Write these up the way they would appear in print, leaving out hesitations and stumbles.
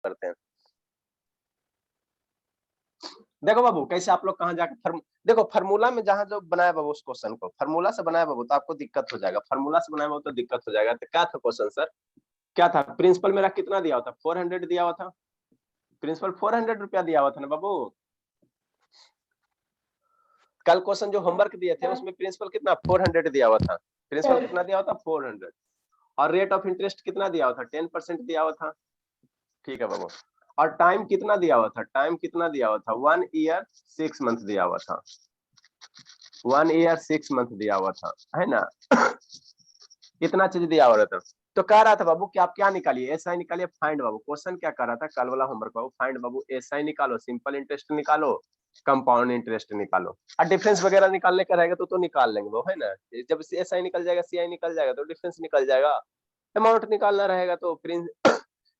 करते हैं। देखो बाबू कैसे आप लोग कहाँ जाकर देखो फार्मूला में जहां जो बनाया बाबू उस क्वेश्चन को फार्मूला से बनाया बाबू तो आपको दिक्कत हो जाएगा, फार्मूला से बनाया बाबू तो दिक्कत हो जाएगा। तो क्या था क्वेश्चन सर, क्या था? प्रिंसिपल मेरा कितना दिया हुआ था? 400 दिया हुआ था। प्रिंसिपल 400 रुपया दिया हुआ था ना बाबू। कल क्वेश्चन जो होमवर्क दिए थे उसमें प्रिंसिपल कितना 400 दिया हुआ था। प्रिंसिपल कितना दिया हुआ था? 400। और रेट ऑफ इंटरेस्ट कितना दिया हुआ था? 10% दिया हुआ था। ठीक है बाबू। और टाइम कितना दिया हुआ था? टाइम कितना दिया हुआ था? 1 ईयर 6 मंथ दिया हुआ था। 1 ईयर 6 मंथ दिया हुआ था, है ना। इतना चीज दिया हुआ था। तो कह रहा था बाबू कि आप क्या निकालिए? एसआई निकालिए। फाइंड बाबू क्वेश्चन क्या कर रहा था कल वाला होमवर्क बाबू? फाइंड बाबू एसआई निकालो, सिंपल इंटरेस्ट निकालो, कंपाउंड इंटरेस्ट निकालो। और डिफरेंस वगैरह निकालने का रहेगा तो निकाल लेंगे वो, है ना। जब एसआई निकल जाएगा, सीआई निकल जाएगा तो डिफरेंस निकल जाएगा। अमाउंट निकालना रहेगा तो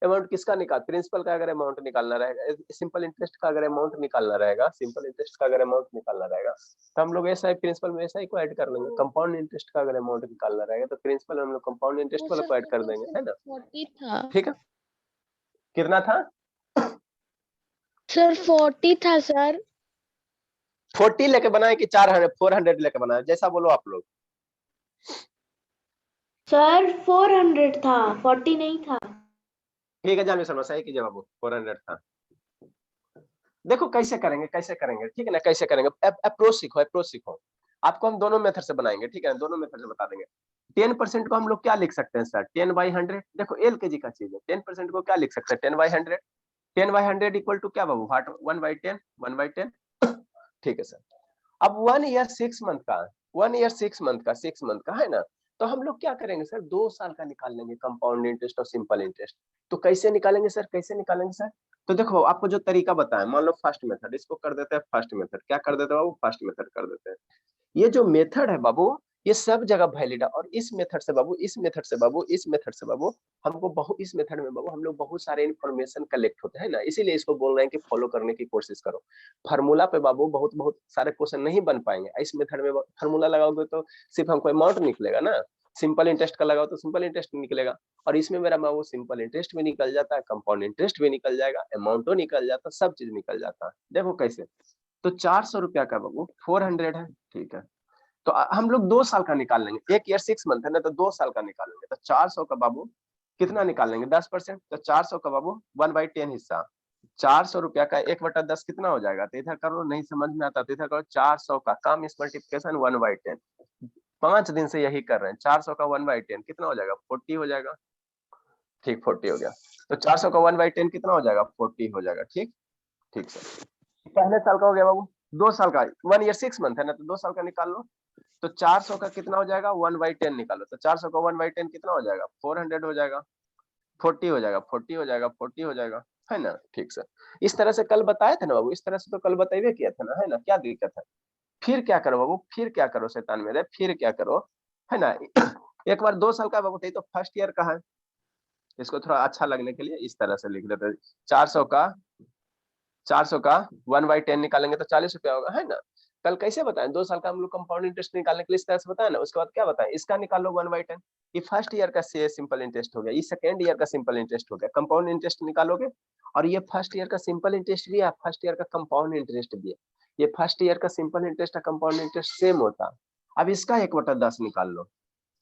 अमाउंट किसका निकाल, प्रिंसिपल का अगर अमाउंट निकालना रहेगा, सिंपल इंटरेस्ट का अगर अमाउंट निकालना रहेगा, सिंपल इंटरेस्ट का अगर अमाउंट निकालना रहेगा तो हम लोग एसआई प्रिंसिपल में एसआई को ऐड कर लेंगे। कंपाउंड इंटरेस्ट का अगर अमाउंट निकालना रहेगा तो प्रिंसिपल हम लोग कंपाउंड इंटरेस्ट वाला को ऐड कर देंगे, है ना। 40 था ठीक है, कितना था सर? 40 था सर। 40 लेके बनाए कि 400 लेके बनाए, जैसा बोलो आप लोग। सर 400 था, 40 नहीं था। ठीक है जानवी शर्मा सही कीजिए बाबू, 400 था। देखो कैसे करेंगे, कैसे करेंगे, ठीक है ना, कैसे करेंगे। अप्रोच सीखो, अप्रोच सीखो। आपको हम दोनों मेथड से बनाएंगे, ठीक है ना, दोनों मेथड से बता देंगे। 10% को हम लोग क्या लिख सकते हैं सर? 10/100। देखो एलकेजी का चीज है। 10% को क्या लिख सकते हैं? 10/100। 10/100 इक्वल टू क्या बाबू? 1/10, 1/10। ठीक है सर। अब 1 ईयर 6 मंथ का, 1 ईयर 6 मंथ का, 6 मंथ का, है ना। तो हम लोग क्या करेंगे सर? 2 साल का निकाल लेंगे कंपाउंड इंटरेस्ट और सिंपल इंटरेस्ट। तो कैसे निकालेंगे सर, कैसे निकालेंगे सर? तो देखो आपको जो तरीका बताया, मान लो फर्स्ट मेथड, इसको कर देते हैं फर्स्ट मेथड। क्या कर देते हैं बाबू? फर्स्ट मेथड कर देते हैं। ये जो मेथड है बाबू ये सब जगह वैलिड है। और इस मेथड से बाबू, इस मेथड से बाबू, इस मेथड से बाबू हमको बहुत, इस मेथड में बाबू हम लोग बहुत सारे इन्फॉर्मेशन कलेक्ट होते हैं ना, इसीलिए इसको बोल रहे हैं कि फॉलो करने की कोशिश करो। फार्मूला पे बाबू बहुत बहुत सारे क्वेश्चन नहीं बन पाएंगे। इस मेथड में फार्मूला लगाओगे तो सिर्फ हमको अमाउंट निकलेगा ना, सिंपल इंटरेस्ट का लगाओ तो सिंपल इंटरेस्ट निकलेगा। और इसमें मेरा बाबू सिंपल इंटरेस्ट भी निकल जाता है, कंपाउंड इंटरेस्ट भी निकल जाएगा, अमाउंटो निकल जाता है, सब चीज निकल जाता है। देखो कैसे। तो 400 रुपया का बाबू 400 है, ठीक है। तो हम लोग 2 साल का निकाल लेंगे। 1 ईयर 6 मंथ है ना, तो 2 साल का निकाल लेंगे। तो 400 का बाबू कितना निकाल लेंगे? 10%। तो 400 का बाबू 1/10 हिस्सा। 400 रुपया का 1/10 कितना हो जाएगा? तो इधर करो, नहीं समझ में आता तो इधर करो। 400 का काम इस मल्टीप्लिकेशन 1/10। 5 दिन से यही कर रहे हैं। 400 का 1/10 कितना हो जाएगा? 40 हो जाएगा। ठीक, 40 हो गया। तो 400 का 1/10 कितना हो जाएगा? 40 हो जाएगा। ठीक, ठीक सर। पहले साल का हो गया बाबू। 2 साल का 1 ईयर 6 मंथ है ना, तो 2 साल का निकाल लो। तो 400 का कितना हो जाएगा? 1/10 निकालो। तो 400 का 1/10 कितना हो जाएगा? 400 हो जाएगा। 40 हो जाएगा, 40 हो जाएगा, 40 हो जाएगा, है ना। ठीक सर। इस तरह से कल बताया था ना बाबू, इस तरह से तो कल बताइए किया था ना, है ना। क्या दिक्कत है? फिर क्या करो बाबू, फिर क्या करो शैतान मेरे, फिर क्या करो, है ना। एक बार 2 साल का बाबू तो फर्स्ट ईयर का है। इसको थोड़ा अच्छा लगने के लिए इस तरह से लिख देते हैं। 400 का 1/10 निकालेंगे तो 40 रुपया होगा, है ना। कल कैसे बताएं? 2 साल का हम लोग कंपाउंड इंटरेस्ट निकालने के लिए इस तरह से बताया ना। उसके बाद क्या बताएं? इसका निकालो 1/10। ये फर्स्ट ईयर का सिंपल इंटरेस्ट हो गया, ये सेकेंड ईयर का सिंपल इंटरेस्ट हो गया। कंपाउंड इंटरेस्ट निकालोगे और ये फर्स्ट ईयर का सिंपल इंटरेस्ट भी है, फर्स्ट ईयर का कंपाउंड इंटरेस्ट भी है। ये फर्स्ट ईयर का सिंपल इंटरेस्ट और कंपाउंड इंटरेस्ट सेम होता। अब इसका 1/10 निकाल लो।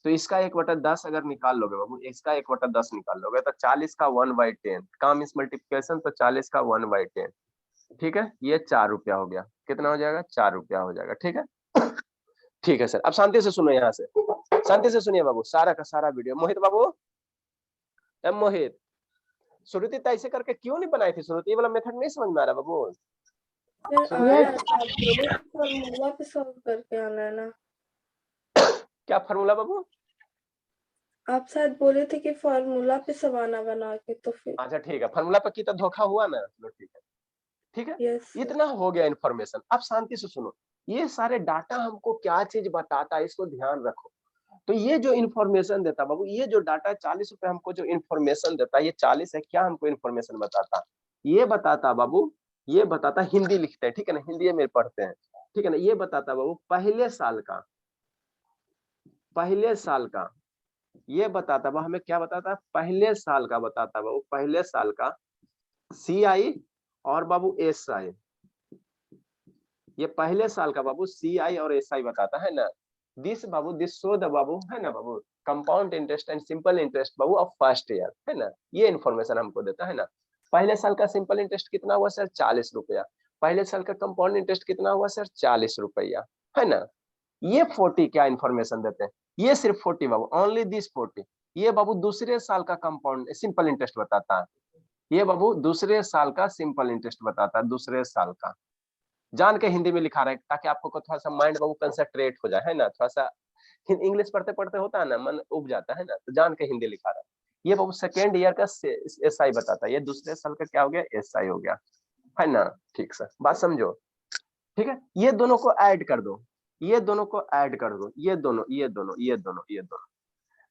तो इसका 1/10 अगर निकाल लोगे बाबू, इसका 1/10 निकाल लोगे तो 40 का 1/10 काम इस मल्टीप्लिकेशन, तो 40 का 1/10। ठीक है, ये 4 रुपया हो गया। कितना हो जाएगा? 4 रुपया हो जाएगा। ठीक है, ठीक है सर। अब शांति से सुनो, यहाँ से शांति से सुनिए बाबू, सारा का सारा वीडियो। मोहित बाबू, मोहित, श्रुति तो ऐसे करके क्यों नहीं बनाई थी? श्रुति, ये वाला मेथड नहीं समझ में आ रहा बाबू? फॉर्मूला पे सॉल्व करके आना है ना। क्या फार्मूला बाबू? आप शायद बोले थे कि फॉर्मूला पे सवाना बना के, तो फिर अच्छा ठीक है, फार्मूला पर की तो धोखा हुआ ना। लो ठीक है, ठीक है। यस इतना हो गया इन्फॉर्मेशन। अब शांति से सुनो, ये सारे डाटा हमको क्या चीज बताता है, इसको ध्यान रखो। तो ये जो इन्फॉर्मेशन देता बाबू, ये जो डाटा 40 रुपए हमको जो इन्फॉर्मेशन देता है, ये 40 है, क्या हमको इन्फॉर्मेशन बताता? ये बताता बाबू, ये बताता, हिंदी लिखते हैं, ठीक है ना, हिंदी में पढ़ते हैं, ठीक है ना। ये बताता बाबू पहले साल का, पहले साल का ये बताता बाबू, हमें क्या बताता है? पहले साल का बताता बाबू, पहले साल का CI और बाबू SI, ये पहले साल का बाबू CI और SI बताता है ना। दिस बाबू, दिस शो द बाबू, है ना बाबू, compound interest and simple interest बाबू ऑफ फर्स्ट ईयर, है ना। ये इन्फॉर्मेशन हमको देता है ना। पहले साल का सिंपल इंटरेस्ट कितना हुआ सर? 40 रुपया। पहले साल का कंपाउंड इंटरेस्ट कितना हुआ सर? 40 रुपया, है ना। ये 40 क्या इन्फॉर्मेशन देते हैं? ये सिर्फ 40 बाबू, ओनली दिस 40। ये बाबू दूसरे साल का कंपाउंड सिंपल इंटरेस्ट बताता है। ये बाबू दूसरे साल का सिंपल इंटरेस्ट बताता है, दूसरे साल का। जान के हिंदी में लिखा रहा है ताकि आपको थोड़ा सा माइंड बाबू कंसंट्रेट हो जाए, है ना। थोड़ा सा इंग्लिश पढ़ते पढ़ते होता है ना, मन उब जाता है ना, तो जान के हिंदी लिखा रहा है। ये बाबू सेकेंड ईयर का SI बताता है, ये दूसरे साल का क्या हो गया? SI हो गया, है ना। ठीक सर, बात समझो। ठीक है, ये दोनों को ऐड कर दो, ये दोनों को ऐड कर दो, ये दोनों, ये दोनों, ये दोनों, ये दोनों।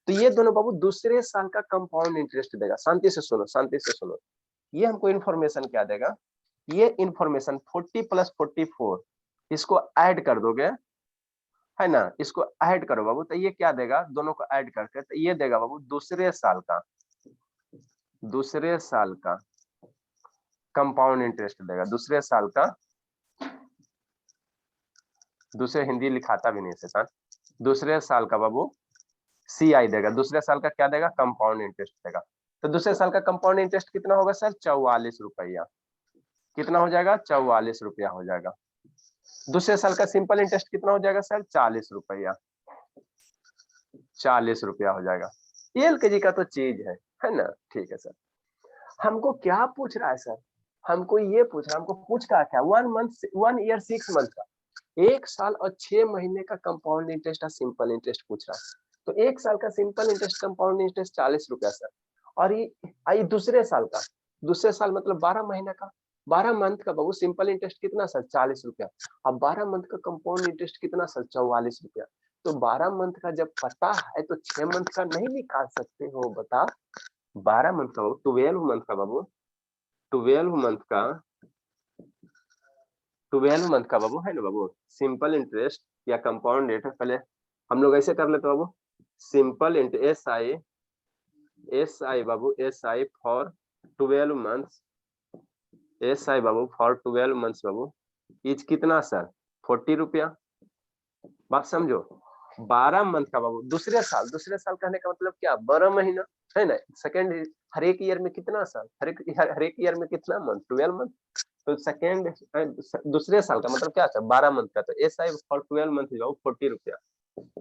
तो ये दोनों बाबू दूसरे साल का कंपाउंड इंटरेस्ट देगा। शांति से सुनो, शांति से सुनो। ये हमको इन्फॉर्मेशन क्या देगा? ये इन्फॉर्मेशन 40 + 44, इसको ऐड कर दोगे, है ना, इसको ऐड करो बाबू, तो ये क्या देगा? दोनों को ऐड करके तो ये देगा बाबू दूसरे साल का, दूसरे साल का कंपाउंड इंटरेस्ट देगा, दूसरे साल का। दूसरे हिंदी लिखाता भी नहीं शैतान। दूसरे साल का बाबू CI देगा, दूसरे साल का क्या देगा? कंपाउंड इंटरेस्ट देगा। तो दूसरे साल का कंपाउंड इंटरेस्ट कितना होगा सर? 44 रुपया। कितना हो जाएगा? 44 रुपया हो जाएगा। दूसरे साल का सिंपल इंटरेस्ट कितना हो जाएगा सर? 40 रुपया, 40 रुपया हो जाएगा। LKG का तो चीज है ना। ठीक है सर, हमको क्या पूछ रहा है सर? हमको ये पूछ रहा है, हमको पूछ का क्या? 1 ईयर 6 मंथ का, 1 साल और 6 महीने का कंपाउंड इंटरेस्ट और सिंपल इंटरेस्ट पूछ रहा है। तो 1 साल का सिंपल इंटरेस्ट कंपाउंड इंटरेस्ट 40 रुपया सर, और ये दूसरे साल का, दूसरे साल मतलब 12 महीने का, 12 मंथ का बाबू सिंपल इंटरेस्ट कितना सर? 40 रुपया। अब 12 मंथ का कंपाउंड इंटरेस्ट कितना सर? 44 रुपया। तो 12 मंथ का जब पता है तो 6 मंथ का नहीं निकाल सकते हो? बता, 12 मंथ का, 12 मंथ का बाबू, 12 मंथ का, 12 मंथ का बाबू, है ना बाबू, सिंपल इंटरेस्ट या कंपाउंड रेट है। पहले हम लोग ऐसे कर लेते बाबू, सिंपल इंटरेस्ट SI बाबू, SI फॉर 12 मंथ्स, SI बाबू फॉर 12 मंथ्स बाबू इज कितना सर? 40 रुपया। बात समझो। 12 मंथ का बाबू, दूसरे साल, दूसरे साल कहने का मतलब क्या? 12 महीना, है ना। सेकेंड, हर एक ईयर में कितना साल? हर एक ईयर में कितना मंथ? 12 मंथ। तो सेकेंड, दूसरे साल का मतलब क्या सर? 12 मंथ का। तो SI फॉर 12 मंथ बाबू 40 रुपया,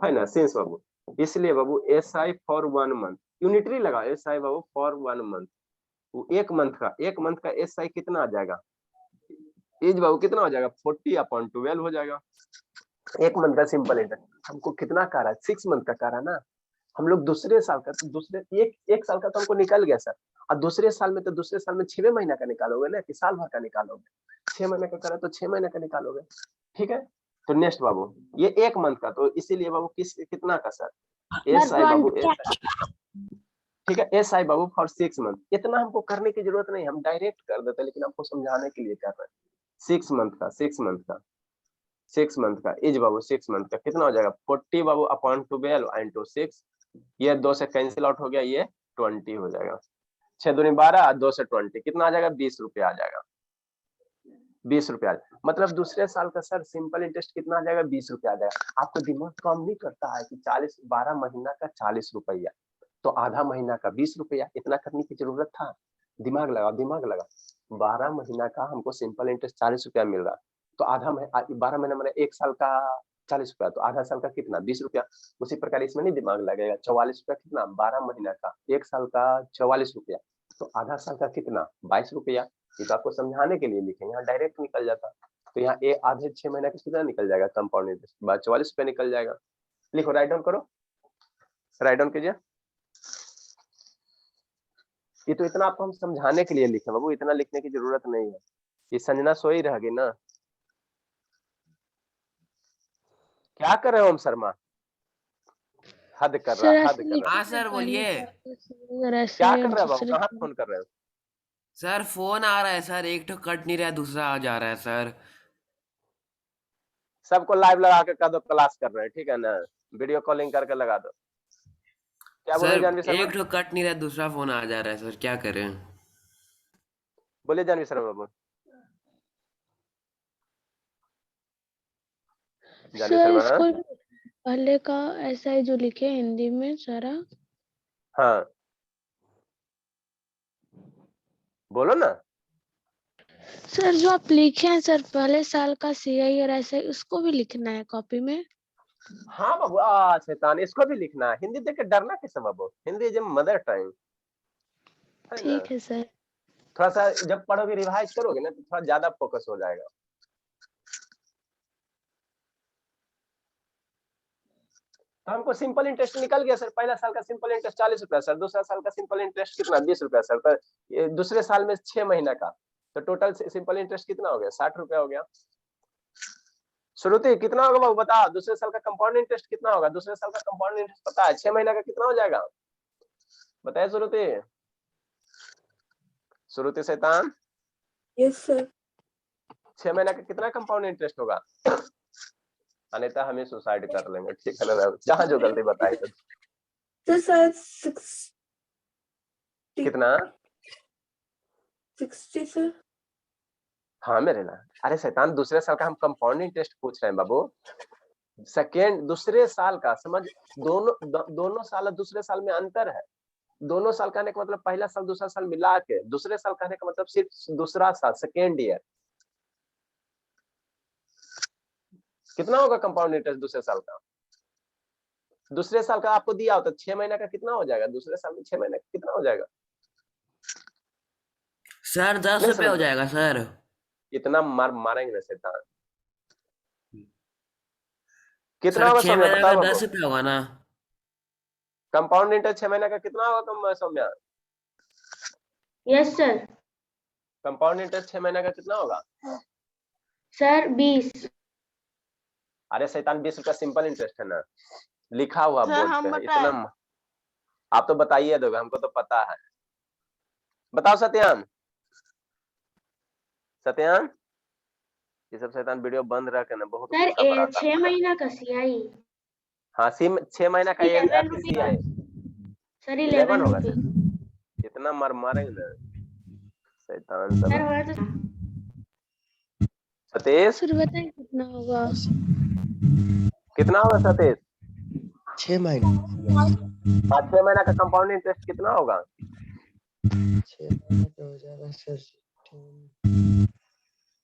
है ना, सिंस बाबू। इसलिए बाबू SI फॉर 1 मंथ, यूनिटरी लगा, SI बाबू फॉर 1 मंथ, एक मंथ का, एक मंथ का SI कितना आ जाएगा? एज बाबू कितना हो जाएगा? 40/12 हो जाएगा। एक मंथ का सिंपल इंटरेस्ट हमको कितना कह रहा है? 6 मंथ का कह रहा है ना। हम लोग दूसरे साल का, तो दूसरे एक साल का तो हमको निकल गया सर, और दूसरे साल में, तो दूसरे साल में 6 महीना का निकालोगे ना, कि साल भर का निकालोगे? 6 महीने का करा तो 6 महीने का निकालोगे। ठीक है, तो नेक्स्ट बाबू, ये एक मंथ का, तो इसीलिए बाबू कितना का सर? SI बाबू, ठीक है, SI बाबू फॉर 6 मंथ। इतना हमको करने की जरूरत नहीं, हम डायरेक्ट कर देते, लेकिन आपको समझाने के लिए कर रहे हैं। 6 मंथ का, 6 मंथ का, 6 मंथ का इज बाबू, 6 मंथ का कितना हो जाएगा? 40 बाबू अपॉन 12 इंटू 6, ये 2 से कैंसिल आउट हो गया, ये 20 हो जाएगा। 6 दूनी 12, 2 से 20 कितना आ जाएगा? 20 रुपया आ जाएगा, 20 रुपया। मतलब दूसरे साल का सर सिंपल इंटरेस्ट कितना आ जाएगा? 20 रुपया आ जाएगा। आपको दिमाग काम नहीं करता है कि 40, 12 महीना का 40 रुपया, तो आधा महीना का 20 रुपया, इतना करने की जरूरत था? दिमाग लगा, दिमाग लगा। 12 महीना का हमको सिंपल इंटरेस्ट 40 रुपया मिल रहा, तो आधा 12 महीना मैंने एक साल का 40 रुपया, तो आधा साल का कितना? 20 रुपया। उसी प्रकार इसमें नहीं दिमाग लगेगा? 44 रुपया कितना? 12 महीना का, एक साल का 44 रुपया, तो आधा साल का कितना? 22 रुपया। ये तो आपको समझाने के लिए लिखे, यहाँ डायरेक्ट निकल जाता। तो यहाँ आधे 6 महीने का कितना निकल जाएगा कंपाउंड इंटरेस्ट? 44 रुपया निकल जाएगा। लिखो, राइट डाउन करो, राइट डाउन कीजिए। ये तो इतना आपको हम समझाने के लिए लिखे बाबू, इतना लिखने की जरूरत नहीं है। ये संजना सोई रहेगी ना। क्या कर रहे हो ओम शर्मा? हद कर रहा, हद कर रहा। हाँ सर बोलिए। क्या कर रहे हो बाबू? कहाँ फोन कर रहे हो? सर फोन आ रहा है सर, एक तो कट नहीं रहा, दूसरा आ जा रहा है सर। सबको लाइव लगा के कर दो, क्लास कर रहे हैं, ठीक है ना। वीडियो कॉलिंग करके लगा दो। क्या बोल रहे सर जानवी शर्मा? एक तो कट नहीं रहा, दूसरा फोन आ जा रहा है सर, क्या करें? बोलिए जानवी शर्मा बाबू। जानवी सर शर्मा। इसको पहले का ऐसा ही जो लिखे हिंदी में सारा। हाँ बोलो ना। सर जो आप लिखे हैं सर पहले साल का सीआई और ऐसा ही उसको भी लिखना है कॉपी में। हाँ बाबू शैतान, इसको भी लिखना है। हिंदी देख के डरना कैसे बाबू, हिंदी इज मदर टंग, है ना। ठीक है सर। थोड़ा सा जब पढ़ोगे रिवाइज करोगे ना तो थोड़ा ज्यादा फोकस हो जाएगा। तो हमको सिंपल इंटरेस्ट निकल गया सर। पहला साल का सिंपल इंटरेस्ट 40 रुपया सर, दूसरा साल का सिंपल इंटरेस्ट कितना 20 रुपया सर। तो ये दूसरे साल में 6 महीना का, तो टोटल सिंपल इंटरेस्ट कितना हो गया 60 रुपया हो गया। श्रुति कितना होगा बाबू बता, दूसरे साल का कंपाउंड इंटरेस्ट कितना होगा। दूसरे साल का कंपाउंड इंटरेस्ट पता है 6 महीना का कितना हो जाएगा, बताइए श्रुति। श्रुति शैतान, यस सर। 6 महीना का कितना कंपाउंड इंटरेस्ट होगा। अनिता हमें सुसाइड कर लेंगे, ठीक है ना, जहाँ जो गलती बताई तो सर 60 कितना 60 सर। हाँ मेरे ना, अरे शैतान दूसरे साल का हम कंपाउंड इंटरेस्ट पूछ रहे हैं बाबू। सेकेंड दूसरे साल का समझ, दोनों साल दूसरे साल में अंतर है। दोनों साल कहने का मतलब पहला साल दूसरा साल मिला के, दूसरे साल कहने का मतलब सिर्फ दूसरा साल, सेकेंड ईयर। कितना होगा कंपाउंड इंटरेस्ट दूसरे साल का। दूसरे साल का आपको दिया होता 6 महीना का कितना हो जाएगा, दूसरे साल में 6 महीने का कितना हो जाएगा सर 10 नहीं रुपये हो समझ, जाएगा सर। इतना मारेंगे ना शैतान। कितना सर होगा 6 सौम्या महीने का बताओ बाबू। 10 रुपये होगा ना। कंपाउंड इंटरेस्ट 6 महीने का कितना होगा कम Soumya. Yes sir. Compound interest 6 महीने का कितना होगा सर 20। अरे शैतान 20 रुपया सिंपल इंटरेस्ट है ना, लिखा हुआ हाँ, बोर्ड हम पे बताएं। इतना। आप तो बताइए दोगे, हमको तो पता है। बताओ सत्यान। सत्यान ये सब शैतान वीडियो बंद रख के ना बहुत सर गुस्सा बढ़ाता 6 है। महीना का सीआई। हाँ 6 महीना का ये 11 सी आई सर 11 11 होगा रुपये। सर। इतना मारेंगे ना शैतान सर सब। हो तो सतीश सर बताएं कितना होगा। कितना होगा सतीश। 6 महीने हाँ 6 महीना का कंपाउंड इंटरेस्ट कितना होगा। 6 महीने का हो जाएगा सर 10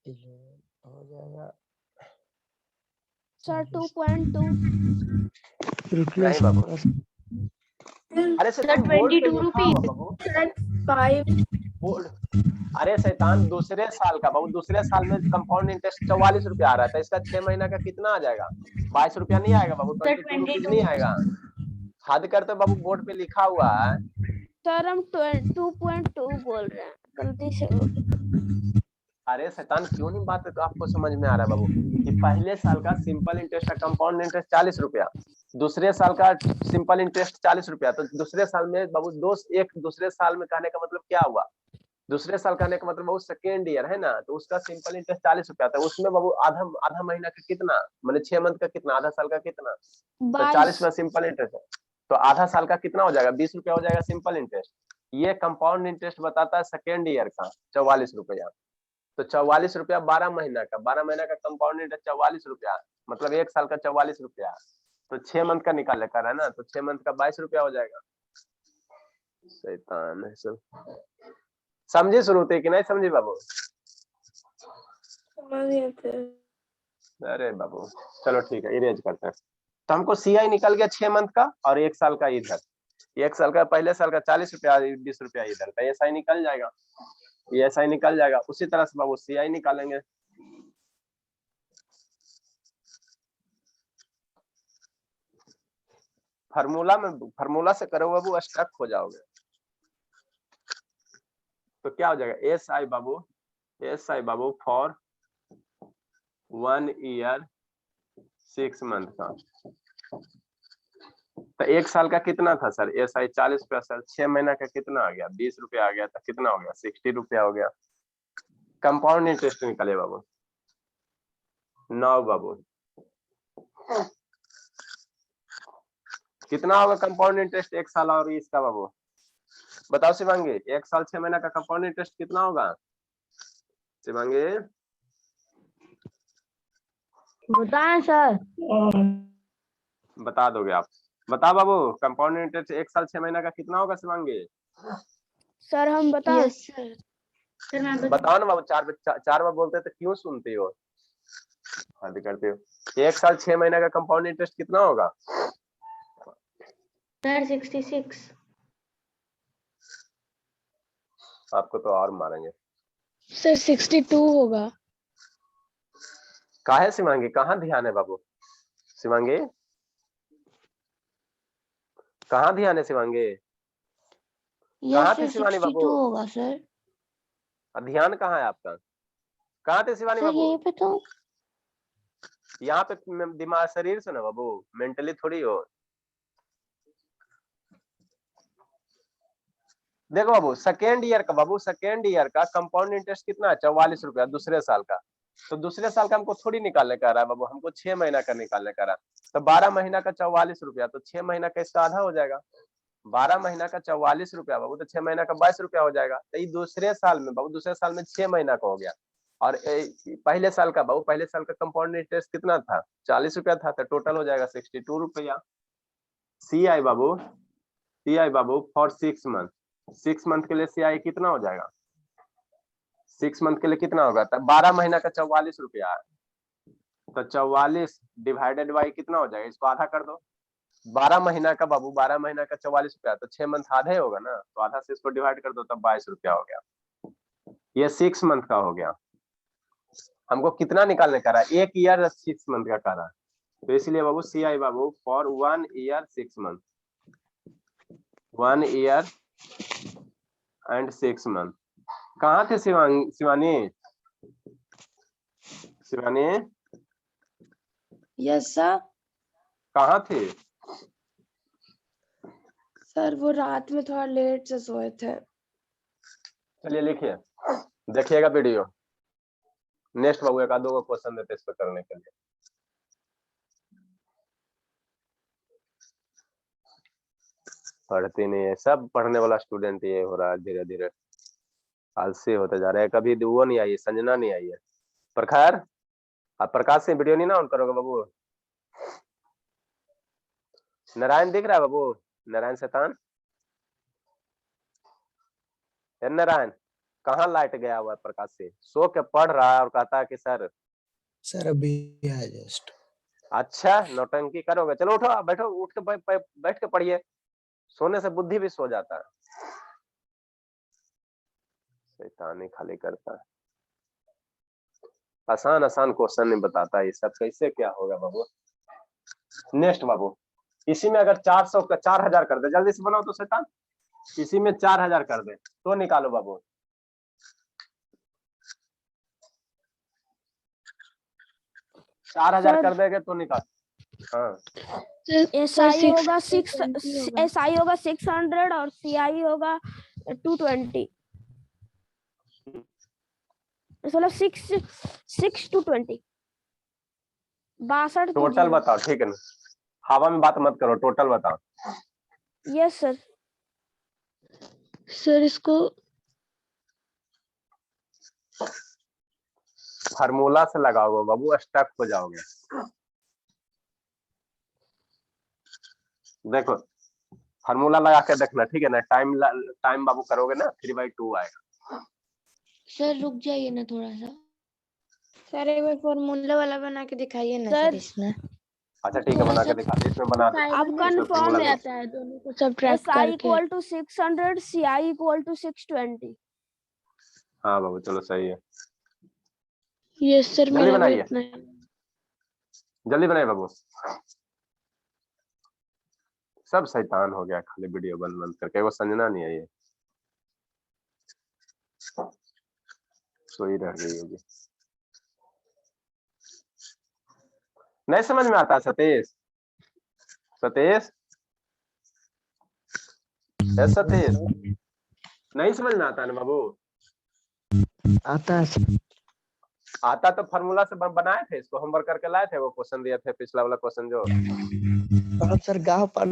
11 हो जाएगा सर 2.2। रुकिए नहीं बाबू, अरे सर शैतान बोर्ड पे 22 लिखा हुआ रुपीज। बाबू, सर 5। बोर्ड। अरे शैतान दूसरे साल का बाबू, दूसरे साल में कंपाउंड इंटरेस्ट 44 रुपया आ रहा था, इसका 6 महीना का कितना आ जाएगा 22 रुपया नहीं आएगा बाबू, सर 22 रुपीज 22। नहीं आएगा। हद करते बाबू, बोर्ड पे लिखा हुआ है। सर हम 2.2 बोल रहे हैं, गलती से हो गया। अरे शैतान क्यों नहीं बात है तो आपको समझ में आ रहा है बाबू कि पहले साल का सिंपल इंटरेस्ट का कंपाउंड इंटरेस्ट 40 रुपया, दूसरे साल का सिंपल इंटरेस्ट 40 रुपया। तो दूसरे साल में बाबू एक दूसरे साल में कहने का मतलब क्या हुआ, दूसरे साल कहने का मतलब बाबू सेकेंड ईयर है ना, तो उसका सिंपल इंटरेस्ट 40 रुपया था। उसमें बाबू आधा आधा महीना का कितना, मैंने 6 मंथ का कितना, आधा साल का कितना, तो 40 में सिंपल इंटरेस्ट है, तो आधा साल का कितना हो जाएगा 20 रुपया हो जाएगा सिंपल इंटरेस्ट। ये कंपाउंड इंटरेस्ट बताता है सेकेंड ईयर का 44 रुपया। तो 44 रुपया 12 महीना का, 12 महीना का कंपाउंड इंटरेस्ट 44 रुपया, मतलब एक साल का 44 रुपया। तो 6 मंथ का निकाल कर है ना, तो 6 मंथ का 22 रुपया हो जाएगा। शैतान है सब। समझे शुरू कि नहीं समझे बाबू। समझ गए थे। अरे बाबू चलो ठीक है, इरेज करते हैं। तो हमको सीआई निकल गया 6 मंथ का और एक साल का इधर, एक साल का पहले साल का 40 रुपया 20 रुपया इधर, तो ऐसा ही निकल जाएगा, ये ऐसा ही निकल जाएगा। उसी तरह से बाबू सीआई निकालेंगे। फार्मूला से करो बाबू स्टक हो जाओगे। तो क्या हो जाएगा एस आई बाबू फॉर 1 ईयर 6 मंथ का। तो एक साल का कितना था सर एस आई 40 रुपया सर, 6 महीना का कितना आ गया 20 रुपया आ गया, तो कितना हो गया 60 रुपया हो गया। कंपाउंड इंटरेस्ट निकले बाबू 9 बाबू, कितना होगा कंपाउंड इंटरेस्ट एक साल और इसका बाबू, बताओ शिवांगी। एक साल 6 महीना का कंपाउंड इंटरेस्ट कितना होगा शिवांगी बताएं सर। बता दोगे आप? बता बाबू, कंपाउंड इंटरेस्ट 1 साल 6 महीना का कितना होगा शिवांगी? सर हम बताएं? Yes sir. सर मैं बताओ ना बाबू, चार बार बोलते तो क्यों सुनती हो, हद करते हो। 1 साल 6 महीना का कंपाउंड इंटरेस्ट कितना होगा? सर 66। आपको तो और मारेंगे। सर 62 होगा। काहे शिवांगी, कहाँ ध्यान है बाबू? शिवांगी कहाँ ध्यान है शिवांगी? कहाँ थे शिवानी बाबू? होगा सर। ध्यान कहाँ है आपका? कहाँ थे शिवानी बाबू? पे तो यहाँ पे दिमाग शरीर से ना बाबू, मेंटली थोड़ी हो। देखो बाबू, सेकेंड ईयर का कंपाउंड इंटरेस्ट कितना है? 44 रुपया दूसरे साल का। तो दूसरे साल का हमको थोड़ी निकालने का रहा है बाबू, हमको 6 महीना का निकालने का रहा। तो 12 महीना का 44 रुपया, तो 6 महीना का इसका आधा हो जाएगा। 12 महीना का 44 रुपया बाबू, तो 6 महीना का 22 रुपया हो जाएगा। तो ये दूसरे साल में बाबू, दूसरे साल में 6 महीना का हो गया। और पहले साल का बाबू, पहले साल का कंपाउंड इंटरेस्ट कितना था? 40 रुपया था, तो टोटल हो जाएगा 62 रुपया। सी आई बाबू फॉर 6 मंथ, 6 मंथ के लिए सी आई कितना हो जाएगा? 6 मंथ के लिए कितना होगा? तो 12 महीना का 44 रुपया है, तो 44 डिवाइडेड बाई कितना हो जाएगा? इसको आधा कर दो। 12 महीना का बाबू, 12 महीना का 44 रुपया, तो 6 मंथ आधे होगा ना, तो आधा से इसको डिवाइड कर दो, तब 22 रुपया हो गया। ये 6 मंथ का हो गया। हमको कितना निकालने का रहा? 1 ईयर 6 मंथ का कर रहा है, तो इसलिए बाबू सी आई बाबू for 1 year 6 month, 1 year and 6 month. कहाँ थे शिवानी? Yes sir. कहाँ थे? सर वो रात में थोड़ा लेट से सोए थे। चलिए लिखिए, देखिएगा वीडियो। नेक्स्ट बाबू एक आधो को क्वेश्चन देते इस पर करने के लिए। पढ़ती नहीं है, सब पढ़ने वाला स्टूडेंट ये हो रहा है, धीरे धीरे आलसी होते जा रहे हैं। कभी वो नहीं आई है, संजना नहीं आई है। पर खैर, आप प्रकाश से वीडियो नहीं ना ऑन करोगे बाबू? नारायण दिख रहा है बाबू? नारायण शैतान, नारायण कहाँ लाइट गया हुआ है? प्रकाश से सो के पढ़ रहा है और कहता है कि सर अभी आया जस्ट। अच्छा नौटंकी करोगे? चलो उठो, बैठो, उठ के बैठ के पढ़िए। सोने से बुद्धि भी सो जाता है, शैतानी खाली करता है। आसान आसान क्वेश्चन नहीं बताता, ये सब कैसे क्या होगा बाबू? नेक्स्ट बाबू, इसी में अगर 400 का 4000 कर दे, जल्दी से बनाओ तो शैतान। इसी में 4000 कर दे तो निकालो बाबू। 4000 कर देगे तो निकाल। हाँ एसआई होगा 600 और सीआई होगा 220। मतलब 6 to 20 62। टोटल बताओ, ठीक है ना? हवा में बात मत करो, टोटल बताओ। Yes sir. सर इसको फार्मूला से लगाओगे बाबू, स्टक हो जाओगे। देखो फार्मूला लगा के देखना, ठीक है ना? टाइम बाबू करोगे ना 3/2 आएगा। सर रुक जाइए ना थोड़ा सा। सर एक बार फॉर्मूला वाला बना के दिखाइए ना सर, सर इसमें। अच्छा ठीक है, बना के दिखा दे, इसमें बना दे। अब कंफर्म है आता है दोनों को सब्ट्रैक्ट SI करके। Equal to 600 CI equal to 620। हाँ बाबू चलो सही है, यस सर, जल्दी मेरा भी बनाइए। इतना है। जल्दी बनाइए बाबू। सब शैतान हो गया, खाली वीडियो बंद बंद करके। वो संजना नहीं है, ये सोई रह गई होगी। नहीं समझ में आता सतीश? सतीश सतीश नहीं समझ में आता है ना बाबू? आता है सर। आता तो फार्मूला से बनाए थे, इसको होमवर्क करके लाए थे, वो क्वेश्चन दिए थे, पिछला वाला क्वेश्चन जो। हाँ सर गाँव पर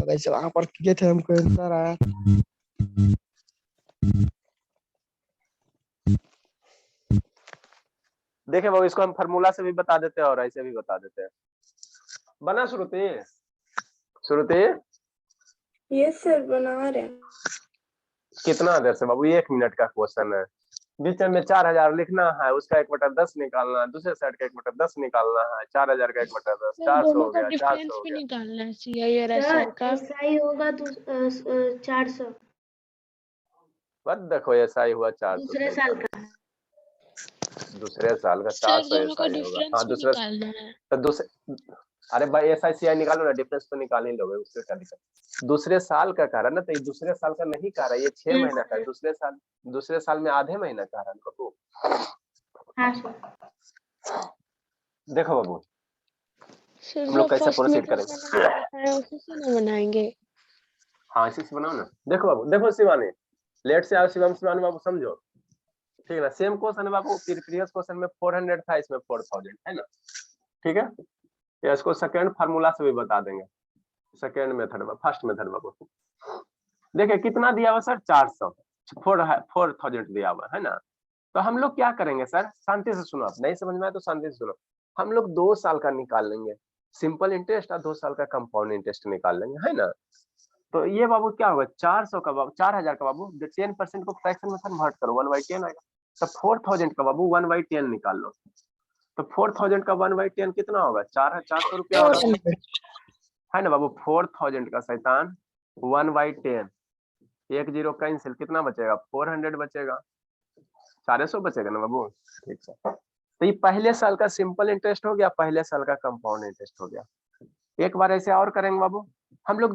वैसे वहाँ पर किए थे, हमको आंसर आया। देखिए बाबू, इसको हम फार्मूला से भी बता देते हैं और ऐसे भी बता देते हैं। बना श्रुति? श्रुति यस सर, बना रहे हैं। कितना देर से बाबू? 1 मिनट का क्वेश्चन है। बीच में 4000 लिखना है, उसका 1/10 निकालना है, दूसरे साइड का 1/10 निकालना है, 4000 का 1/10, सर 400 दोनों हो का गया, 400 डिफरेंस हो भी गया। निकालना है, सीआई और एसआई सर का। एसआई होगा तो 400 बस देखो ऐसा ही हुआ 400 दूसरे सही साल था। का। दूसरे साल का सर 400 दोनों ऐसा का ही होगा। डिफरेंस हाँ भी दूसरे निकालना है। तो दूसरे, अरे भाई SICI निकालो ना, डिफरेंस तो निकाल ही लोगे, उससे क्या दिक्कत। दूसरे साल का कह रहा है ना, तो ये दूसरे साल का नहीं कह रहा, ये 6 Yes, महीना का है। दूसरे साल में आधे महीना कह रहा है बाबू। हाँ सर। देखो बाबू, सर हम जो लोग कैसे फर्स्ट प्रोसीड मेथड करेंगे। बनाना है उसी से ना बनाएंगे। हाँ इसी से बनाओ ना। देखो बाबू, देखो शिवानी, लेट से आओ शिवम, शिवानी बाबू समझो, ठीक है ना। सेम क्वेश्चन है बाबू, प्रीवियस क्वेश्चन में 400 था, इसमें 4000 है ना, ठीक है। या इसको सेकंड फार्मूला से भी बता देंगे, सेकंड मेथड में, फर्स्ट मेथड बाबू। देखिए कितना दिया हुआ सर, 400, 4000 दिया हुआ है ना। तो हम लोग क्या करेंगे सर, शांति से सुनो, आप नहीं समझ में आए तो शांति से सुनो। हम लोग 2 साल का निकाल लेंगे सिंपल इंटरेस्ट और 2 साल का कंपाउंड इंटरेस्ट निकाल लेंगे, है ना। तो ये बाबू क्या होगा, 400 का बाबू, 4000 का बाबू 10% को फ्रैक्शन में कन्वर्ट करो, 1/10 आएगा। तो 4000 का बाबू 1/10 निकाल लो। तो 4000 का 1/10 कितना होगा, 400 रुपया होगा, है ना बाबू। 4000 का शैतान 1/10, 1 0 कैंसिल, कितना बचेगा, 400 बचेगा, 400 बचेगा ना बाबू। ठीक है, तो ये पहले साल का सिंपल इंटरेस्ट हो गया, पहले साल का कंपाउंड इंटरेस्ट हो गया। एक बार ऐसे और करेंगे बाबू, हम लोग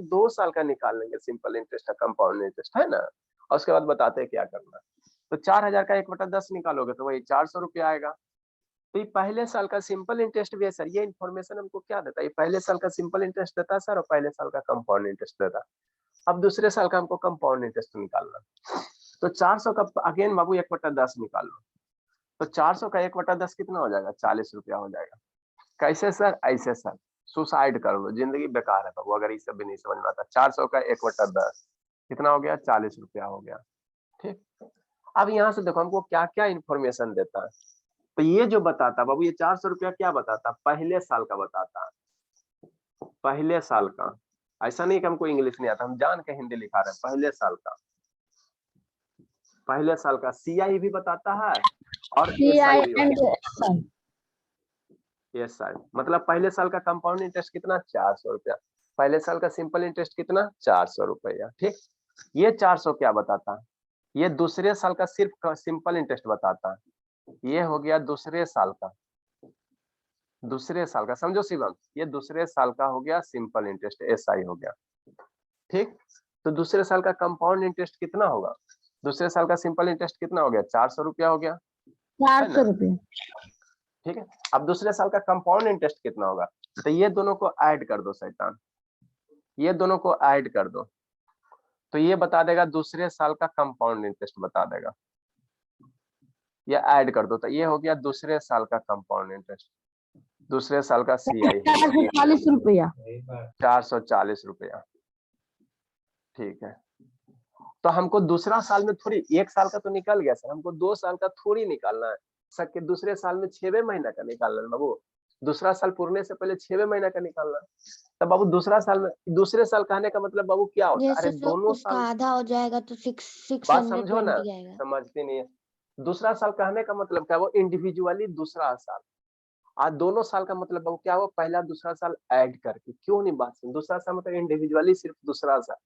2 साल का निकाल लेंगे सिंपल इंटरेस्ट और कंपाउंड इंटरेस्ट, है ना। और उसके बाद बताते हैं क्या करना। तो 4000 का 1/10 निकालोगे तो वही 400 रुपया आएगा। तो ये पहले साल का सिंपल इंटरेस्ट भी है सर, ये इन्फॉर्मेशन हमको क्या देता है, ये पहले साल का सिंपल इंटरेस्ट देता है सर, और पहले साल का कंपाउंड इंटरेस्ट देता है। अब दूसरे साल का हमको कंपाउंड इंटरेस्ट निकालना। तो 400 का अगेन बाबू 1/10 निकाल लो। तो 400 का 1/10 कितना हो जाएगा, 40 रुपया हो जाएगा। कैसे सर, ऐसे सर, सुसाइड कर लो, जिंदगी बेकार है बाबू अगर ये सब भी नहीं समझ में आता। 400 का 1/10 कितना हो गया, 40 रुपया हो गया। ठीक, अब यहाँ से देखो हमको क्या क्या इन्फॉर्मेशन देता है। तो ये जो बताता बाबू, ये 400 रुपया क्या बताता, पहले साल का बताता, पहले साल का। ऐसा नहीं कि हमको इंग्लिश नहीं आता, हम जान के हिंदी लिखा रहे हैं, पहले साल का, पहले साल का CI भी बताता है और SI भी बताता है। SI मतलब पहले साल का कंपाउंड इंटरेस्ट कितना, 400 रुपया। पहले साल का सिंपल इंटरेस्ट कितना, 400 रुपया। ठीक, ये 400 क्या बताता है, ये दूसरे साल का सिर्फ सिंपल इंटरेस्ट बताता है। ये हो गया दूसरे साल का, दूसरे साल का, समझो शिवम, ये दूसरे साल का हो गया सिंपल इंटरेस्ट, SI हो गया। ठीक, तो दूसरे साल का कंपाउंड इंटरेस्ट कितना होगा, दूसरे साल का सिंपल इंटरेस्ट कितना हो गया, 400 रुपया हो गया, 400 रुपये। ठीक है। अब दूसरे साल का कंपाउंड इंटरेस्ट कितना होगा, तो ये दोनों को ऐड कर दो शैतान, ये दोनों को ऐड कर दो, तो ये बता देगा दूसरे साल का कंपाउंड इंटरेस्ट बता देगा। ये ऐड कर दो तो ये हो गया दूसरे साल का कंपाउंड इंटरेस्ट, दूसरे साल का CI 440 रुपया। 440 रुपया। ठीक है, तो हमको दूसरा साल में थोड़ी, एक साल का तो निकल गया सर, हमको 2 साल का थोड़ी निकालना है सर, के दूसरे साल में 6वें महीना का निकालना है बाबू। दूसरा साल पूरने से पहले 6वें महीना का निकालना है। तब बाबू दूसरा साल में, दूसरे साल कहने का मतलब बाबू क्या होता है, अरे दोनों उसका साल, आधा हो जाएगा तो बात समझो ना, 620 आएगा। समझती नहीं है। दूसरा साल कहने का मतलब क्या, वो इंडिविजुअली दूसरा साल, आज दोनों साल का मतलब बाबू क्या हुआ, पहला दूसरा साल ऐड करके, क्यों नहीं बात सुन, दूसरा साल मतलब इंडिविजुअली सिर्फ दूसरा साल।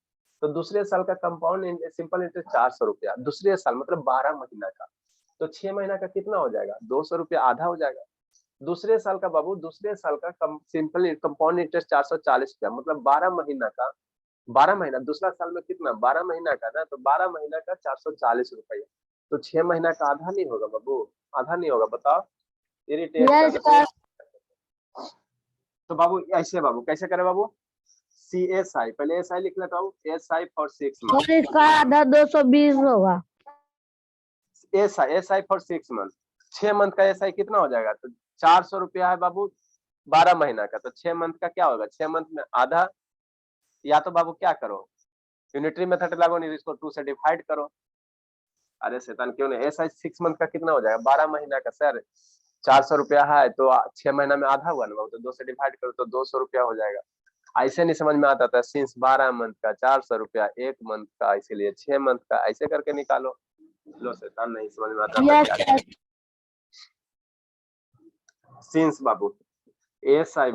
तो दूसरे साल का कंपाउंड सिंपल इंटरेस्ट 400 रुपया, दूसरे साल मतलब 12 महीना का, तो 6 महीना का कितना हो जाएगा, 200 रुपया, आधा हो जाएगा। दूसरे साल का बाबू, दूसरे साल का सिंपल कंपाउंड इंटरेस्ट 440 रुपया, मतलब 12 महीना का, 12 महीना, दूसरा साल में कितना, 12 महीना का ना, तो 12 महीना का 440 रुपया। तो 6 महीना का आधा नहीं होगा बाबू, आधा नहीं होगा, बताओ, इरिटेट कर। तो बाबू ऐसे, बाबू कैसे करे बाबू, CSI, पहले SI लिख लेता हूँ, SI फॉर 6 मंथ, और इसका आधा 220 होगा। SI फॉर 6 मंथ, 6 मंथ का SI कितना हो जाएगा, तो 400 रुपया है बाबू 12 महीना का, तो 6 मंथ का क्या होगा, 6 मंथ में आधा, या तो बाबू क्या करो, यूनिटरी मेथड लागो, नहीं इसको 2 से डिवाइड करो, अरे शैतान क्यों नहीं, ऐसा 6 मंथ का कितना हो जाएगा, 12 महीना का सर। 400 रुपया है तो 6 महीना में आधा हुआ ना बाबू, तो 2 से डिवाइड करो तो 200 रुपया हो जाएगा। ऐसे नहीं समझ में आता था, सिंस 12 मंथ का 400 रुपया, 1 मंथ का इसीलिए 6 मंथ का, ऐसे करके निकालो। लो शैतान नहीं समझ में आता था यस क्या। सर। सिंस बाबू SI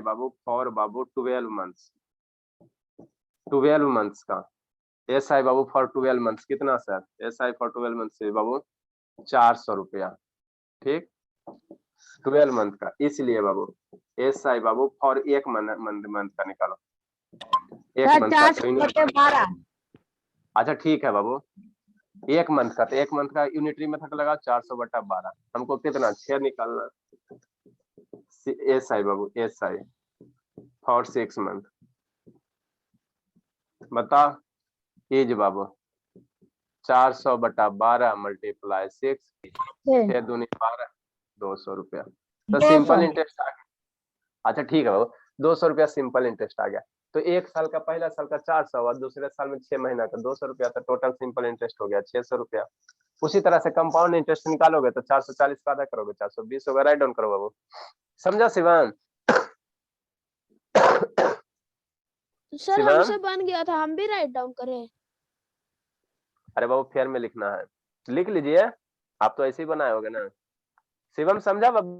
बाबू फॉर बाबू 12 मंथ्स, 12 मंथ्स का SI बाबू फॉर 12 मंथ्स कितना सर, SI फॉर 12 मंथ्स से बाबू 400 रुपया, ठीक 12 मंथ का, इसलिए बाबू SI बाबू फॉर 1 मंथ का निकालो, 1 सर मंथ का 4/12। अच्छा ठीक है बाबू, 1 मंथ का, तो 1 मंथ का यूनिटरी मेथड लगाओ, 400/12, हमको कितना 6 निकालना। SI बाबू SI फॉर 6 मंथ, बताओ इज बाबू 400/12 मल्टीप्लाई 6, 6 दूनी 12, 200 रुपया, तो 200। सिंपल इंटरेस्ट आ गया। अच्छा ठीक है बाबू, 200 रुपया सिंपल इंटरेस्ट आ गया। तो 1 साल का, पहला साल का 400 और दूसरे साल में 6 महीना का 200 रुपया, तो टोटल सिंपल इंटरेस्ट हो गया 600 रुपया। उसी तरह से कंपाउंड इंटरेस्ट निकालोगे तो 440 का आधा करोगे 420 होगा, राइट डाउन करो बाबू, समझा शिवान? सर शिवान? हमसे बन गया था, हम भी राइट डाउन करें? अरे बाबू फेयर में लिखना है, लिख लीजिए, आप तो ऐसे ही बनाए होगे ना। शिवम समझा बाबू?